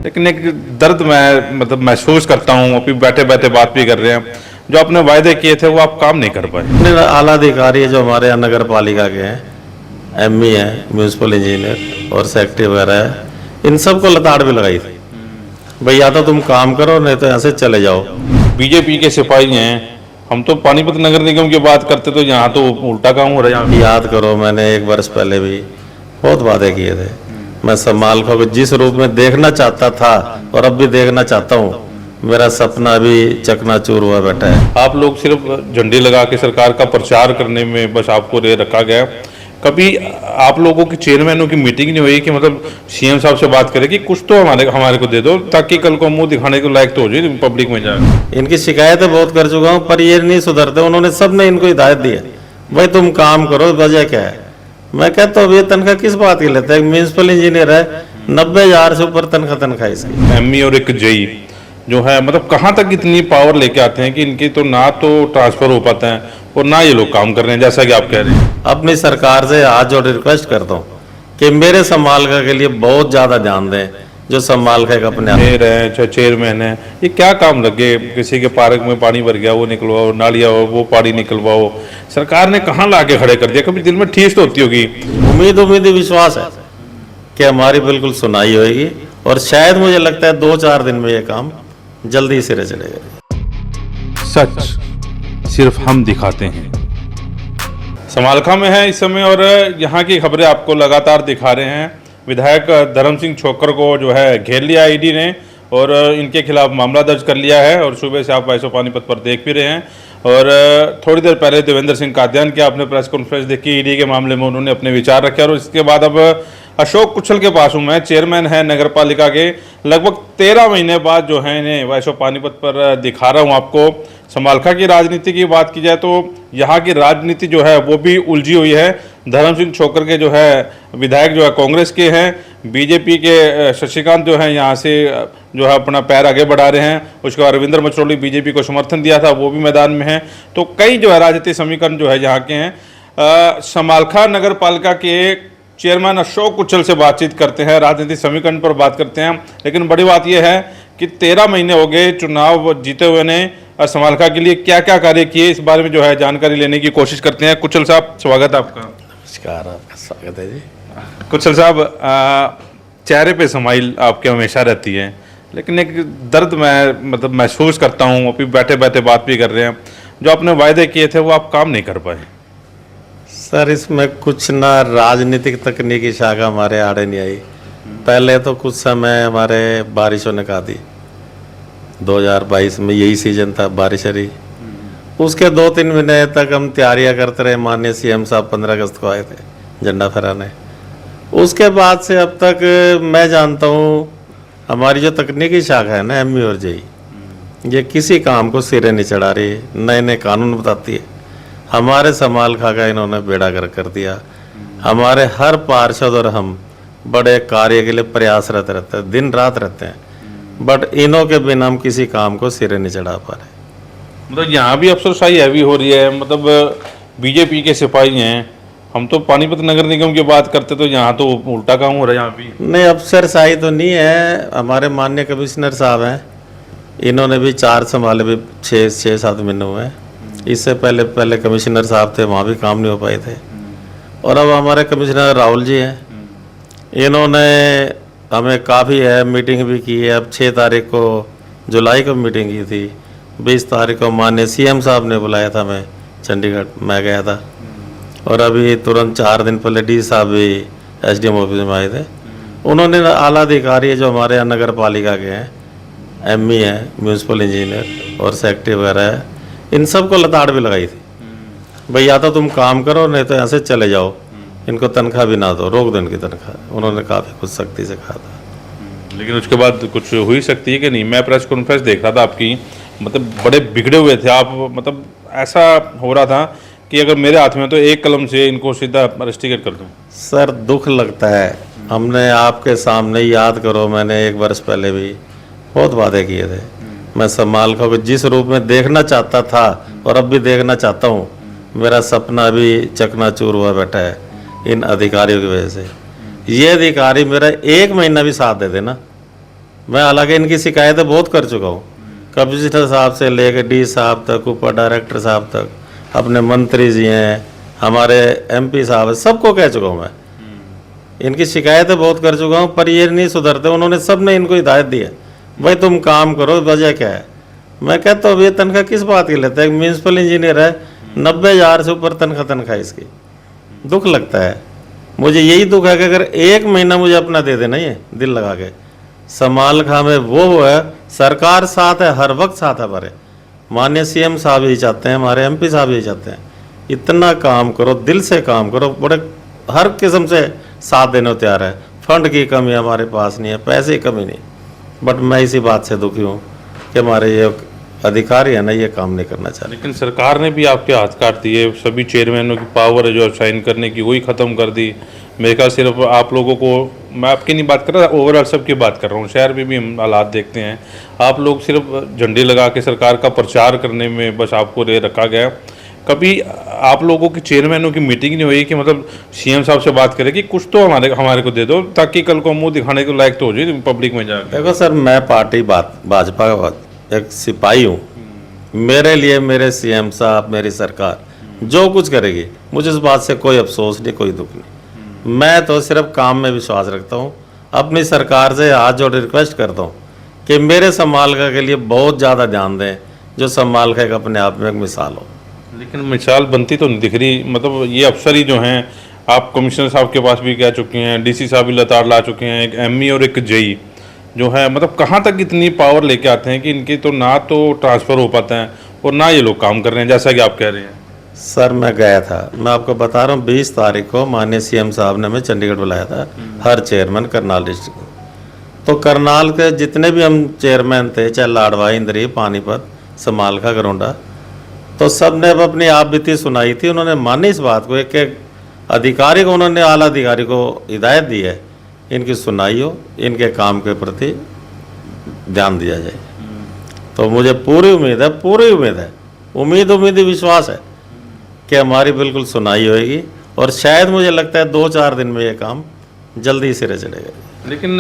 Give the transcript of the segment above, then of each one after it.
लेकिन एक दर्द मैं महसूस करता हूँ। अभी बैठे बैठे बात भी कर रहे हैं, जो आपने वायदे किए थे वो आप काम नहीं कर पाए। आला अधिकारी जो हमारे यहाँ नगर पालिका के हैं, एमई है, म्यूनसिपल इंजीनियर और सेक्रेटरी वगैरह है, इन सबको लताड़ भी लगाई थी भाई, या तो तुम काम करो नहीं तो यहाँ से चले जाओ। बीजेपी के सिपाही हैं, हम तो पानीपत नगर निगम की बात करते तो यहाँ तो उल्टा काम हो रहा है। याद करो, मैंने 1 वर्ष पहले भी बहुत वादे किए थे। मैं समालखा को जिस रूप में देखना चाहता था और अब भी देखना चाहता हूँ, मेरा सपना भी चकनाचूर हुआ बैठा है। आप लोग सिर्फ झंडे लगा के सरकार का प्रचार करने में बस आपको रखा गया। कभी आप लोगों की चेयरमैनों की मीटिंग नहीं हुई कि सीएम साहब से बात करें कि कुछ तो हमारे को दे दो, ताकि कल को मुंह दिखाने के लायक तो हो जाए पब्लिक में जाए। इनकी शिकायतें बहुत कर चुका हूँ, पर ये नहीं सुधरते। उन्होंने सबने इनको हिदायत दी है, भाई तुम काम करो, वजह क्या है। मैं कहता हूँ ये तनख्वाह किस बात की लेते हैं? म्यूनसिपल इंजीनियर है, 90,000 से ऊपर तनख्वाह इसकी। एमई और एक जेई जो है, कहाँ तक इतनी पावर लेके आते हैं कि इनकी तो ना तो ट्रांसफर हो पाता है और ना ये लोग काम कर रहे हैं, जैसा कि आप कह रहे हैं। अपनी सरकार से हाथ जोड़ रिक्वेस्ट करता हूँ कि मेरे समालखा के लिए बहुत ज्यादा ध्यान दें। जो समालखा का अपने मेयर है, चेयरमैन है, ये क्या काम लगे? किसी के पार्क में पानी भर गया वो निकलवाओ, नालियाँ हो वो पानी निकलवाओ। सरकार ने कहाँ ला के खड़े कर दिया? कभी दिल में ठेस तो होती होगी। उम्मीद विश्वास है कि हमारी बिल्कुल सुनाई होगी और शायद मुझे लगता है 2-4 दिन में ये काम जल्दी सिरे चढ़ेगा। सच सिर्फ हम दिखाते हैं। समालखा में है इस समय और यहाँ की खबरें आपको लगातार दिखा रहे हैं। विधायक धर्म सिंह छोक्कर को जो है घेर लिया ईडी ने और इनके खिलाफ मामला दर्ज कर लिया है। और सुबह से आप वैसो पानीपत पर देख भी रहे हैं। और थोड़ी देर पहले देवेंद्र सिंह कादियान की आपने प्रेस कॉन्फ्रेंस देखी, ईडी के मामले में उन्होंने अपने विचार रखे। और इसके बाद अब अशोक कुशल के पास हूँ मैं, चेयरमैन है नगर पालिका के। लगभग 13 महीने बाद जो है इन्हें वैसो पानीपत पर दिखा रहा हूँ आपको। समालखा की राजनीति की बात की जाए तो यहाँ की राजनीति जो है वो भी उलझी हुई है। धर्म सिंह छोक्कर के जो है विधायक जो है कांग्रेस के हैं, बीजेपी के शशिकांत जो है यहाँ से जो है अपना पैर आगे बढ़ा रहे हैं। उसके बाद रविंद्र मचरौली बीजेपी को समर्थन दिया था, वो भी मैदान में है। तो कई जो है राजनीतिक समीकरण जो है यहाँ के हैं। समालखा नगर पालिका के चेयरमैन अशोक कुशल से बातचीत करते हैं, राजनीतिक समीकरण पर बात करते हैं। लेकिन बड़ी बात यह है कि 13 महीने हो गए चुनाव जीते हुए ने, समालखा के लिए क्या क्या कार्य किए, इस बारे में जो है जानकारी लेने की कोशिश करते हैं। कुशल साहब, स्वागत है आपका। नमस्कार, आपका स्वागत है जी। कुशल साहब, चेहरे पे स्माइल आपके हमेशा रहती है, लेकिन एक दर्द मैं महसूस करता हूँ। अभी बैठे बैठे बात भी कर रहे हैं, जो आपने वायदे किए थे वो आप काम नहीं कर पाए। सर, इसमें कुछ ना राजनीतिक तकनीकी शाखा हमारे आड़े नहीं आई। पहले तो कुछ समय हमारे बारिशों ने कहा दी, 2022 में यही सीजन था, बारिश रही। उसके 2-3 महीने तक हम तैयारियां करते रहे। माननीय सीएम साहब 15 अगस्त को आए थे झंडा फहराने। उसके बाद से अब तक मैं जानता हूँ हमारी जो तकनीकी शाखा है ना, एमई और जेई, ये किसी काम को सिरे नहीं चढ़ा रही। नए नए कानून बताती है। हमारे समालखा का इन्होंने बेड़ा गर्क कर दिया। हमारे हर पार्षद और हम बड़े कार्य के लिए प्रयासरत रहते हैं, दिन रात रहते हैं, बट इन्हों के बिना हम किसी काम को सिरे नहीं चढ़ा पा रहे। यहाँ भी अफसरशाही हैवी हो रही है। बीजेपी के सिपाही हैं, हम तो पानीपत नगर निगम की बात करते तो यहाँ तो उल्टा काम हो रहा है। यहाँ भी नहीं, अफसरशाही तो नहीं है। हमारे माननीय कमिश्नर साहब हैं, इन्होंने भी 4 संभाले, भी 6-7 महीने हुए हैं। इससे पहले कमिश्नर साहब थे, वहाँ भी काम नहीं हो पाए थे। और अब हमारे कमिश्नर राहुल जी हैं, इन्होंने हमें काफ़ी है मीटिंग भी की है। अब 6 तारीख को जुलाई को मीटिंग की थी, 20 तारीख को माननीय सीएम साहब ने बुलाया था, मैं चंडीगढ़ मैं गया था। और अभी तुरंत 4 दिन पहले डी साहब भी एसडीएम ऑफिस में आए थे। उन्होंने आला अधिकारी जो हमारे यहाँ नगर पालिका के हैं, एमई है, म्यूनसिपल इंजीनियर और सेक्रेटरी वगैरह है, इन सबको लताड़ भी लगाई थी, भाई या तो तुम काम करो नहीं तो यहाँ से चले जाओ, इनको तनख्वाह भी ना दो, रोक दो इनकी तनख्वाह। उन्होंने काफ़ी कुछ सख्ती से कहा था। लेकिन उसके बाद कुछ हुई सकती है कि नहीं? मैं प्रेस कॉन्फ्रेंस देख रहा था आपकी, बड़े बिगड़े हुए थे आप। ऐसा हो रहा था कि अगर मेरे हाथ में तो एक कलम से इनको सीधा रस्टिकेट कर दूं। सर, दुख लगता है। हमने आपके सामने, याद करो, मैंने 1 वर्ष पहले भी बहुत वादे किए थे। मैं समालखा को जिस रूप में देखना चाहता था और अब भी देखना चाहता हूँ, मेरा सपना भी चकनाचूर हुआ बैठा है इन अधिकारियों की वजह से। ये अधिकारी मेरा 1 महीना भी साथ दे देना, मैं हालांकि इनकी शिकायतें बहुत कर चुका हूँ, कमिश्नर साहब से लेकर डी साहब तक, ऊपर डायरेक्टर साहब तक, अपने मंत्री जी हैं, हमारे एमपी साहब हैं, सबको कह चुका हूँ मैं। इनकी शिकायतें बहुत कर चुका हूँ, पर ये नहीं सुधरते। उन्होंने सब ने इनको हिदायत दी है, भाई तुम काम करो, वजह क्या है। मैं कहता हूँ ये तनख्वाह किस बात की लेता है, एक म्यूनसिपल इंजीनियर है, 90,000 से ऊपर तनख्वाह इसकी। दुख लगता है मुझे, यही दुख है कि अगर 1 महीना मुझे अपना दे देना, ये दिल लगा के समालखा में वो है, सरकार साथ है, हर वक्त साथ है हमारे। माननीय सीएम साहब यही चाहते हैं, हमारे एमपी साहब यही चाहते हैं, इतना काम करो, दिल से काम करो, बड़े हर किस्म से साथ देने को तैयार है। फंड की कमी हमारे पास नहीं है, पैसे की कमी नहीं, बट मैं इसी बात से दुखी हूँ कि हमारे ये अधिकारी है ना, ये काम नहीं करना चाह रहे। लेकिन सरकार ने भी आपके हाथ काट दिए, सभी चेयरमैनों की पावर है जो साइन करने की वही ख़त्म कर दी। मेरे ख्याल सिर्फ आप लोगों को, मैं आपकी नहीं बात कर रहा, ओवरऑल सबकी बात कर रहा हूँ। शहर में भी हम हालात देखते हैं, आप लोग सिर्फ झंडे लगा के सरकार का प्रचार करने में बस आपको ले रखा गया। कभी आप लोगों की चेयरमैनों की मीटिंग नहीं हुई कि मतलब सीएम साहब से बात करें कि कुछ तो हमारे को दे दो, ताकि कल को मुंह दिखाने के लायक तो हो जाए पब्लिक में जाकर। देखो सर, मैं पार्टी भाजपा का एक सिपाही हूँ। मेरे लिए मेरे सीएम साहब, मेरी सरकार जो कुछ करेगी, मुझे इस बात से कोई अफसोस नहीं, कोई दुख नहीं। मैं तो सिर्फ काम में विश्वास रखता हूँ। अपनी सरकार से हाथ जोड़ रिक्वेस्ट करता हूँ कि मेरे समालखा के लिए बहुत ज़्यादा ध्यान दें, जो समालखा का अपने आप में एक मिसाल हो। लेकिन मिसाल बनती तो नहीं दिख रही। मतलब ये अफसर ही जो हैं, आप कमिश्नर साहब के पास भी कह चुके हैं, डीसी साहब भी लताड़ ला चुके हैं, एक एमई और एक जेई जो है, मतलब कहाँ तक इतनी पावर लेके आते हैं कि इनकी तो ना तो ट्रांसफ़र हो पाता है और ना ये लोग काम कर रहे हैं जैसा कि आप कह रहे हैं। सर मैं गया था, मैं आपको बता रहा हूँ, 20 तारीख को माननीय सीएम साहब ने हमें चंडीगढ़ बुलाया था, हर चेयरमैन करनाल डिस्ट्रिक्ट को। तो करनाल के जितने भी हम चेयरमैन थे, चाहे लाडवा, इंद्री, पानीपत, समालखा, गरोंडा, तो सब ने अपनी आप बीती सुनाई थी। उन्होंने मानी इस बात को, एक एक अधिकारी को उन्होंने, आला अधिकारी को हिदायत दी है, इनकी सुनाई हो, इनके काम के प्रति ध्यान दिया जाए। तो मुझे पूरी उम्मीद है, उम्मीद ही विश्वास है कि हमारी बिल्कुल सुनाई होगी, और शायद मुझे लगता है 2-4 दिन में ये काम जल्दी सिरे चलेगा। लेकिन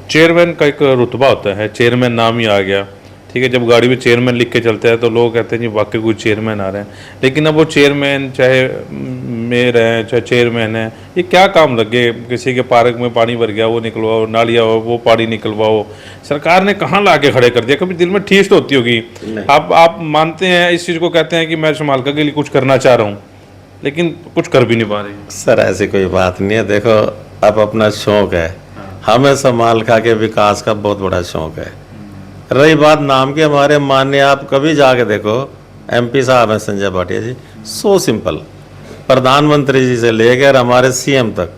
चेयरमैन का एक रुतबा होता है, चेयरमैन नाम ही आ गया, ठीक है। जब गाड़ी में चेयरमैन लिख के चलते हैं तो लोग कहते हैं जी वाकई कोई चेयरमैन आ रहे हैं। लेकिन अब वो चेयरमैन चाहे मेयर है, चाहे चेयरमैन है, ये क्या काम लगे, किसी के पार्क में पानी भर गया वो निकलवाओ, नालियाँ हो वो पानी निकलवाओ, सरकार ने कहाँ ला के खड़े कर दिया। कभी दिल में ठेस तो होती होगी। आप मानते हैं इस चीज़ को, कहते हैं कि मैं समालखा के लिए कुछ करना चाह रहा हूँ, लेकिन कुछ कर भी नहीं पा रही। सर ऐसी कोई बात नहीं है। देखो, अब अपना शौक है, हमें समालखा के विकास का बहुत बड़ा शौक है। रही बात नाम की, हमारे माननीय, आप कभी जाके देखो, एमपी साहब हैं संजय भाटिया जी, सो सिंपल, प्रधानमंत्री जी से लेकर हमारे सीएम तक,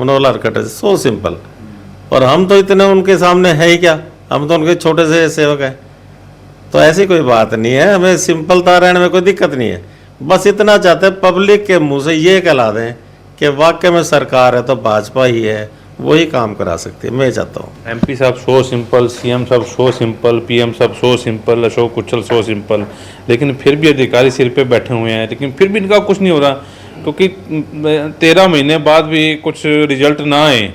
मनोहर खट्टर, सो सिंपल। और हम तो इतने उनके सामने है ही क्या, हम तो उनके छोटे से सेवक हैं। तो ऐसी कोई बात नहीं है, हमें सिंपलता रहने में कोई दिक्कत नहीं है। बस इतना चाहते हैं पब्लिक के मुंह से ये कहला दें कि वाकई में सरकार है तो भाजपा ही है, वही काम करा सकती है। मैं चाहता हूँ एमपी साहब सो सिंपल, सीएम साहब सो सिंपल, पीएम साहब सो सिंपल, अशोक कुचल सो सिंपल, लेकिन फिर भी अधिकारी सिर पे बैठे हुए हैं, लेकिन फिर भी इनका कुछ नहीं हो रहा। क्योंकि 13 महीने बाद भी कुछ रिजल्ट ना आए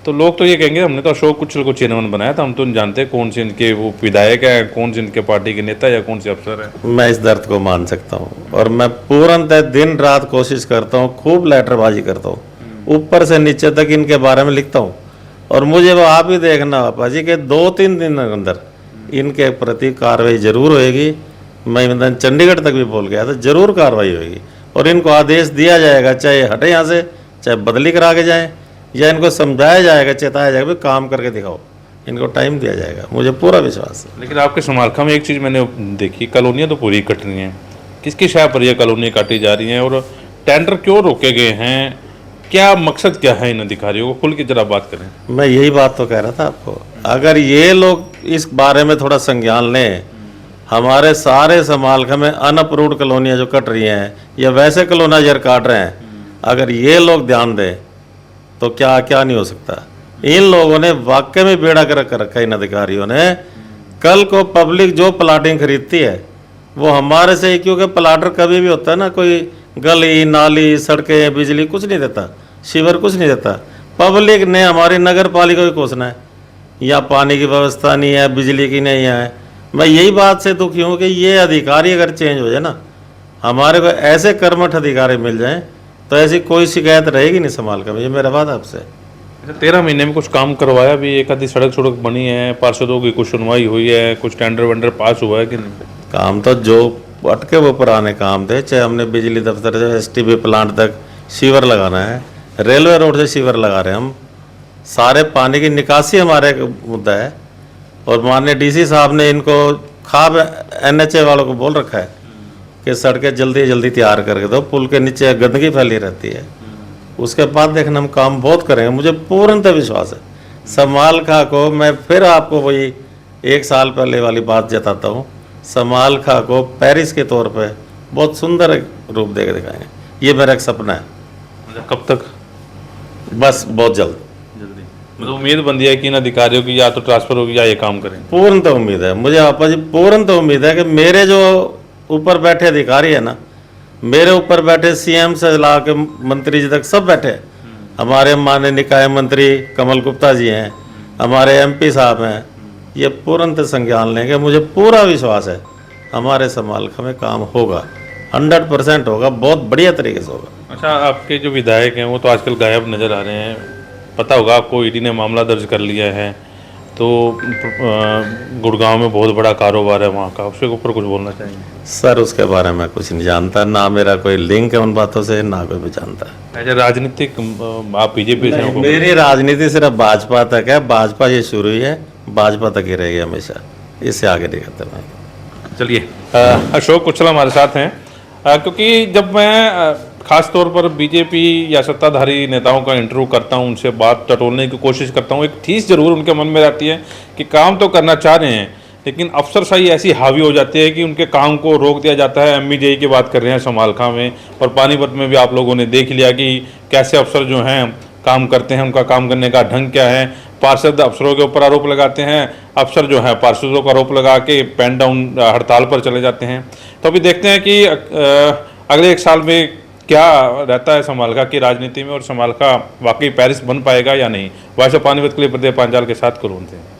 तो लोग तो ये कहेंगे हमने तो अशोक कुचल को चेयरमैन बनाया था, हम तो नहीं जानते कौन से इनके वो विधायक है, कौन से इनके पार्टी के नेता या कौन से अफसर है। मैं इस दर्द को मान सकता हूँ, और मैं पूर्णतः दिन रात कोशिश करता हूँ, खूब लेटरबाजी करता हूँ, ऊपर से नीचे तक इनके बारे में लिखता हूँ। और मुझे वो आप ही देखना पापा जी के 2-3 दिन के अंदर इनके प्रति कार्रवाई जरूर होएगी। मैं चंडीगढ़ तक भी बोल गया था, जरूर कार्रवाई होएगी, और इनको आदेश दिया जाएगा, चाहे हटे यहाँ से, चाहे बदली करा के जाएँ, या इनको समझाया जाएगा, चेताया जाएगा, काम करके दिखाओ, इनको टाइम दिया जाएगा, मुझे पूरा विश्वास है। लेकिन आपके समालखा में एक चीज़ मैंने देखी, कॉलोनियाँ तो पूरी कट रही हैं, किसकी शाह पर यह कॉलोनी काटी जा रही हैं, और टेंडर क्यों रोके गए हैं, क्या मकसद क्या है इन अधिकारियों को, खुल के जरा बात करें। मैं यही बात तो कह रहा था आपको, अगर ये लोग इस बारे में थोड़ा संज्ञान लें, हमारे सारे समालखा में अनअप्रूव्ड कॉलोनियाँ जो कट रही हैं या वैसे कॉलोनाइजर काट रहे हैं, अगर ये लोग ध्यान दें तो क्या क्या नहीं हो सकता। इन लोगों ने वाकई में बेड़ा कर रखा, इन अधिकारियों ने। कल को पब्लिक जो प्लाटिंग खरीदती है वो हमारे से ही, क्योंकि प्लाटर कभी भी होता है ना, कोई गली नाली सड़कें बिजली कुछ नहीं देता, शिविर कुछ नहीं देता। पब्लिक ने हमारी नगर पालिका को कोसना है, यहाँ पानी की व्यवस्था नहीं है, बिजली की नहीं है। मैं यही बात से दुखी हूँ कि ये अधिकारी अगर चेंज हो जाए ना, हमारे को ऐसे कर्मठ अधिकारी मिल जाएं तो ऐसी कोई शिकायत रहेगी नहीं समाल का। ये मेरा बात आपसे। 13 महीने में कुछ काम करवाया भी? एक आधी सड़क बनी है, पार्षदों की कुछ सुनवाई हुई है, कुछ टेंडर वेंडर पास हुआ है कि नहीं? काम तो जो अटके वो पुराने काम थे, चाहे हमने बिजली दफ्तर से एसटीबी प्लांट तक सीवर लगाना है, रेलवे रोड से सीवर लगा रहे हैं हम, सारे पानी की निकासी हमारे एक मुद्दा है। और माननीय डीसी साहब ने इनको खाब एनएचए वालों को बोल रखा है कि सड़कें जल्दी जल्दी तैयार करके दो, पुल के नीचे गंदगी फैली रहती है। उसके बाद देखना हम काम बहुत करेंगे, मुझे पूर्णतः विश्वास है। समाल खा को मैं फिर आपको वही 1 साल पहले वाली बात जताता हूँ, समाल खा को पेरिस के तौर पे बहुत सुंदर एक रूप दे के दिखाएंगे। ये मेरा एक सपना है। कब तक? बस बहुत जल्द। जल्दी मतलब उम्मीद बंदी है कि इन अधिकारियों की या तो ट्रांसफर होगी या ये काम करेंगे? पूर्णतः उम्मीद है मुझे आपा जी, पूर्णतः उम्मीद है कि मेरे जो ऊपर बैठे अधिकारी है ना, मेरे ऊपर बैठे सीएम से ला के मंत्री जी तक सब बैठे। हमारे माननीय निकाय मंत्री कमल गुप्ता जी हैं, हमारे एमपी साहब हैं, ये पूर्णतः संज्ञान लेंगे। मुझे पूरा विश्वास है हमारे समालखा में काम होगा, 100% होगा, बहुत बढ़िया तरीके से होगा। अच्छा, आपके जो विधायक हैं वो तो आजकल गायब नज़र आ रहे हैं। पता होगा आपको, ईडी ने मामला दर्ज कर लिया है, तो गुड़गांव में बहुत बड़ा कारोबार है वहाँ का, उसके ऊपर कुछ बोलना चाहेंगे? सर उसके बारे में कुछ नहीं जानता, ना मेरा कोई लिंक है उन बातों से, ना कोई भी जानता है। ऐसे राजनीतिक आप बीजेपी से हो? मेरी राजनीति सिर्फ भाजपा तक है, भाजपा ये शुरू ही है, भाजपा तक ही रहेगी हमेशा, इससे आगे नहीं करते मैं। चलिए, अशोक कुशल हमारे साथ हैं, क्योंकि जब मैं खास तौर पर बीजेपी या सत्ताधारी नेताओं का इंटरव्यू करता हूं, उनसे बात टटोलने की कोशिश करता हूं, एक ठीस जरूर उनके मन में रहती है कि काम तो करना चाह रहे हैं, लेकिन अफसरशाही ऐसी हावी हो जाती है कि उनके काम को रोक दिया जाता है। एमईजेई की बात कर रहे हैं समालखा में, और पानीपत में भी आप लोगों ने देख लिया कि कैसे अफसर जो हैं काम करते हैं, उनका काम करने का ढंग क्या है। पार्षद अफसरों के ऊपर आरोप लगाते हैं, अफसर जो है पार्षदों का आरोप लगा के पेन डाउन हड़ताल पर चले जाते हैं। तो अभी देखते हैं कि अगले 1 साल में क्या रहता है समालखा की राजनीति में, और समालखा वाकई पेरिस बन पाएगा या नहीं। वाइस ऑफ पानीपत के लिए प्रदीप पांचाल के साथ करुण थे।